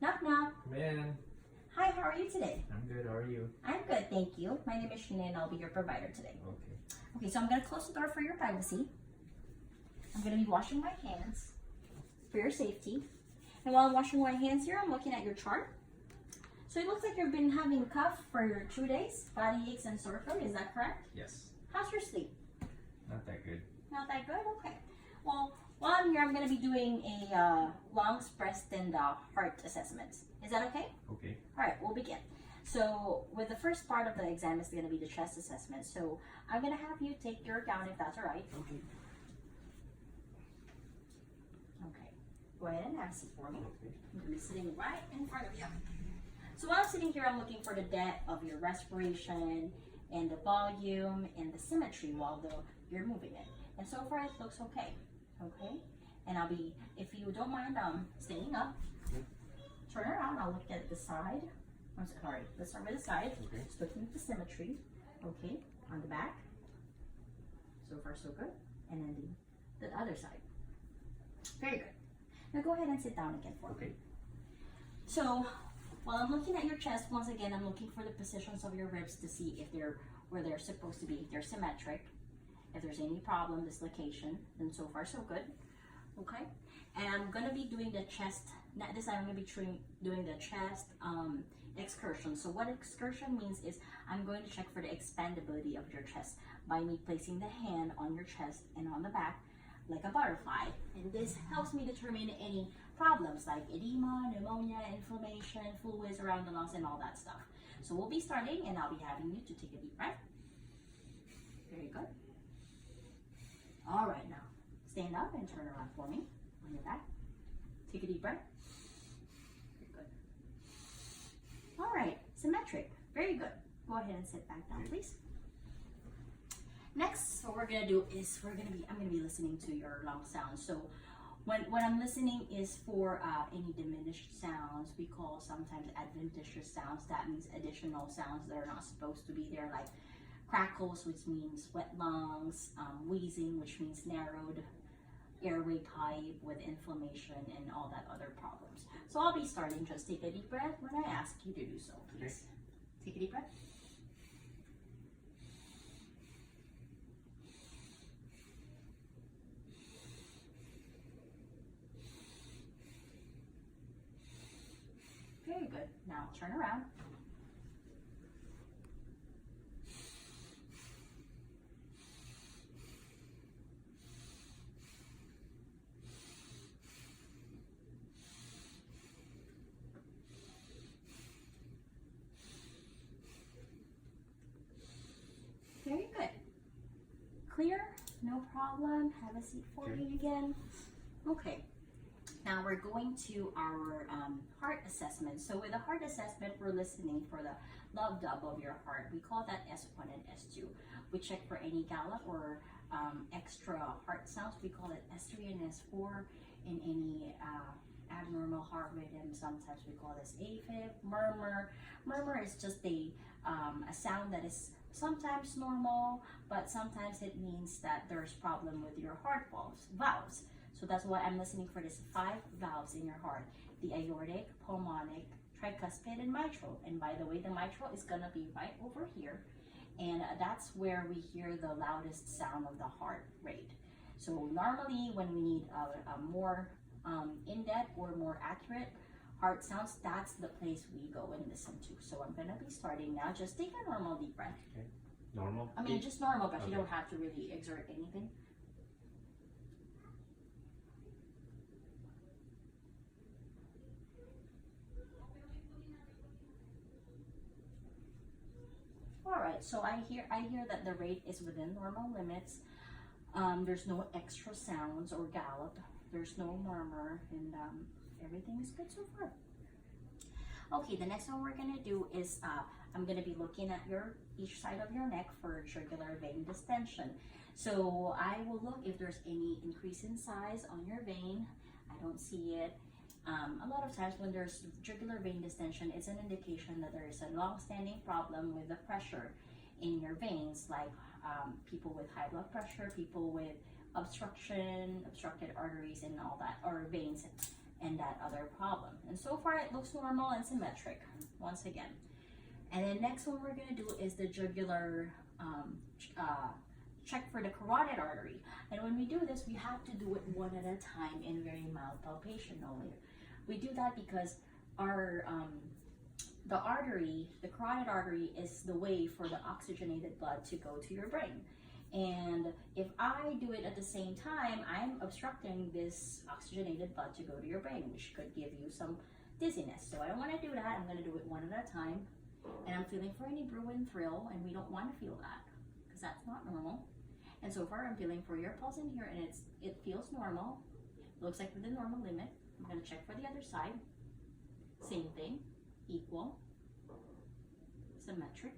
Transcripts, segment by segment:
Knock knock. Man, Hi, how are you today? I'm good. How are you? I'm good, thank you. My name is Sheena and I'll be your provider today. Okay. Okay, so I'm gonna close the door for your privacy. I'm gonna be washing my hands for your safety. And while I'm washing my hands here, I'm looking at your chart. So it looks like you've been having cough for 2 days, body aches and sore throat, is that correct? Yes. How's your sleep? Not that good. Not that good? Okay. Well, while I'm here, I'm going to be doing a lungs, breast, and heart assessment. Is that okay? Okay. All right, we'll begin. So, with the first part of the exam is going to be the chest assessment. So, I'm going to have you take your gown if that's all right. Okay. Okay. Go ahead and have a seat for me. Okay. I'm going to be sitting right in front of you. So, while I'm sitting here, I'm looking for the depth of your respiration and the volume and the symmetry while you're moving it. And so far, it looks okay. Okay, and I'll be, if you don't mind standing up, turn around, I'll look at the side. I'm sorry, let's start with the side. Okay. Just looking at the symmetry. Okay, on the back. So far so good. And then the other side. Very good. Now go ahead and sit down again for me. Okay. So while I'm looking at your chest, once again, I'm looking for the positions of your ribs to see if they're where they're supposed to be, if they're symmetric. If there's any problem, dislocation, then so far so good. Okay, and I'm gonna be doing the chest. This time I'm gonna be doing the chest excursion. So what excursion means is I'm going to check for the expandability of your chest by me placing the hand on your chest and on the back like a butterfly. And this helps me determine any problems like edema, pneumonia, inflammation, fluids around the lungs, and all that stuff. So we'll be starting, and I'll be having you to take a deep breath. Very good. All right, now stand up and turn around for me on your back. Take a deep breath. Very good. All right, symmetric. Very good. Go ahead and sit back down, please. Next, what we're gonna do is I'm gonna be listening to your lung sounds. So when I'm listening is for any diminished sounds, we call sometimes adventitious sounds. That means additional sounds that are not supposed to be there, like crackles, which means wet lungs, wheezing, which means narrowed airway pipe with inflammation and all that other problems. So I'll be starting. Just take a deep breath when I ask you to do so, please. Okay. Take a deep breath. Very good. Now turn around. Very good. Clear? No problem. Have a seat for me again. Okay. Now we're going to our heart assessment. So with the heart assessment, we're listening for the love dub of your heart. We call that S1 and S2. We check for any gallop or extra heart sounds. We call it S3 and S4. And any abnormal heart rhythm, sometimes we call this AFib, murmur. Murmur is just a sound that is sometimes normal, but sometimes it means that there's problem with your heart valves. So that's why I'm listening for these 5 valves in your heart: the aortic, pulmonic, tricuspid, and mitral. And by the way, the mitral is gonna be right over here, and that's where we hear the loudest sound of the heart rate. So normally when we need a more in-depth or more accurate heart sounds, that's the place we go and listen to. So I'm gonna be starting now. Just take a normal deep breath. Okay. Normal? I mean, just normal, but okay. You don't have to really exert anything. All right, so I hear that the rate is within normal limits. There's no extra sounds or gallop. There's no murmur, and everything is good so far. Okay, the next one we're gonna do is I'm gonna be looking at each side of your neck for jugular vein distension. So I will look if there's any increase in size on your vein. I don't see it. A lot of times when there's jugular vein distension, it's an indication that there is a long-standing problem with the pressure in your veins, like people with high blood pressure, people with obstructed arteries and all that, or veins and that other problem. And so far it looks normal and symmetric once again. And then next one we're going to do is the jugular check for the carotid artery. And when we do this, we have to do it one at a time in very mild palpation only. We do that because our the carotid artery is the way for the oxygenated blood to go to your brain. And if I do it at the same time, I'm obstructing this oxygenated blood to go to your brain, which could give you some dizziness. So I don't want to do that. I'm going to do it one at a time. And I'm feeling for any Bruin thrill, and we don't want to feel that because that's not normal. And so far I'm feeling for your pulse in here, and it feels normal. Looks like within normal limit. I'm going to check for the other side. Same thing, equal, symmetric,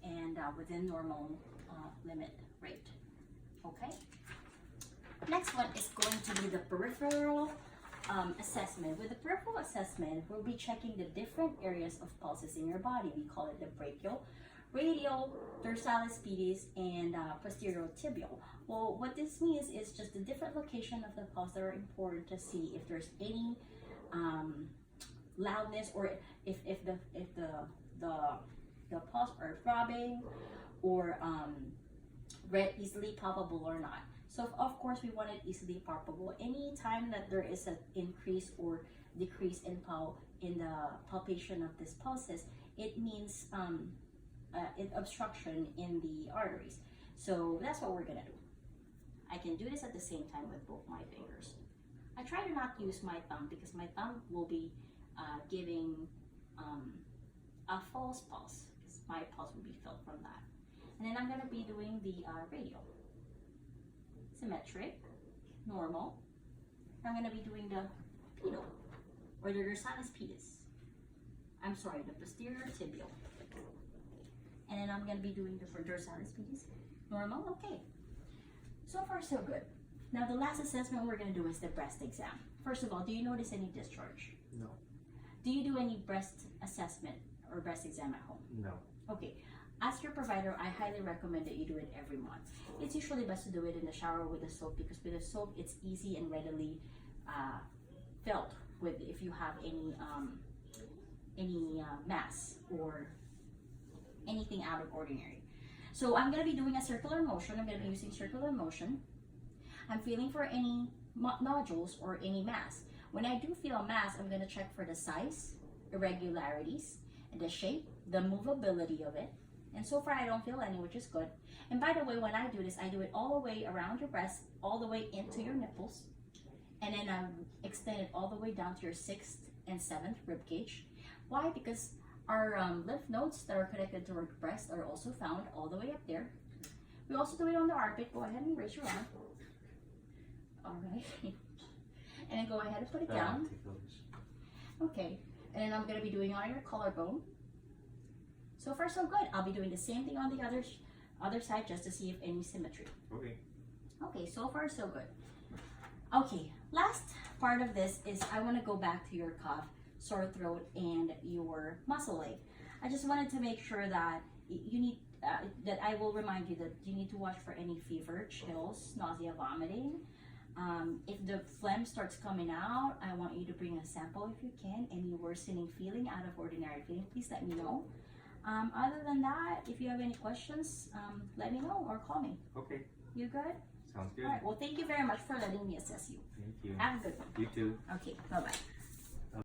and within normal limit rate. Okay. Next one is going to be the peripheral assessment. With the peripheral assessment, we'll be checking the different areas of pulses in your body. We call it the brachial, radial, dorsalis pedis, and posterior tibial. Well, what this means is just the different location of the pulse that are important to see if there's any loudness, or if the pulse are throbbing, or easily palpable or not. So of course we want it easily palpable. Any time that there is an increase or decrease in the palpation of these pulses, it means obstruction in the arteries. So that's what we're gonna do. I can do this at the same time with both my fingers. I try to not use my thumb because my thumb will be giving a false pulse, because my pulse will be felt from that. And then I'm going to be doing the radial, symmetric, normal. I'm going to be doing the pedal, or the dorsalis pedis. I'm sorry, the posterior tibial. And then I'm going to be doing the dorsalis pedis, normal. Okay. So far, so good. Now, the last assessment we're going to do is the breast exam. First of all, do you notice any discharge? No. Do you do any breast assessment or breast exam at home? No. Okay. As your provider, I highly recommend that you do it every month. It's usually best to do it in the shower with a soap, because with a soap, it's easy and readily felt with if you have any mass or anything out of ordinary. So I'm going to be doing a circular motion. I'm going to be using circular motion. I'm feeling for any nodules or any mass. When I do feel a mass, I'm going to check for the size, irregularities, and the shape, the movability of it. And so far I don't feel any, which is good. And by the way, when I do this, I do it all the way around your breast, all the way into your nipples. And then I extend it all the way down to your 6th and 7th rib cage. Why? Because our lymph nodes that are connected to our breast are also found all the way up there. We also do it on the armpit. Go ahead and raise your arm. All right. And then go ahead and put it down. Okay. And then I'm going to be doing it on your collarbone. So far, so good. I'll be doing the same thing on the other side, just to see if any symmetry. Okay. Okay, so far, so good. Okay, last part of this is I want to go back to your cough, sore throat, and your muscle leg. I just wanted to make sure that you need, that I will remind you that you need to watch for any fever, chills, nausea, vomiting. If the phlegm starts coming out, I want you to bring a sample if you can. Any worsening feeling, out of ordinary feeling, please let me know. Other than that, if you have any questions, let me know or call me. Okay. You good? Sounds good. All right. Well, thank you very much for letting me assess you. Thank you. Have a good one. You too. Okay. Bye-bye.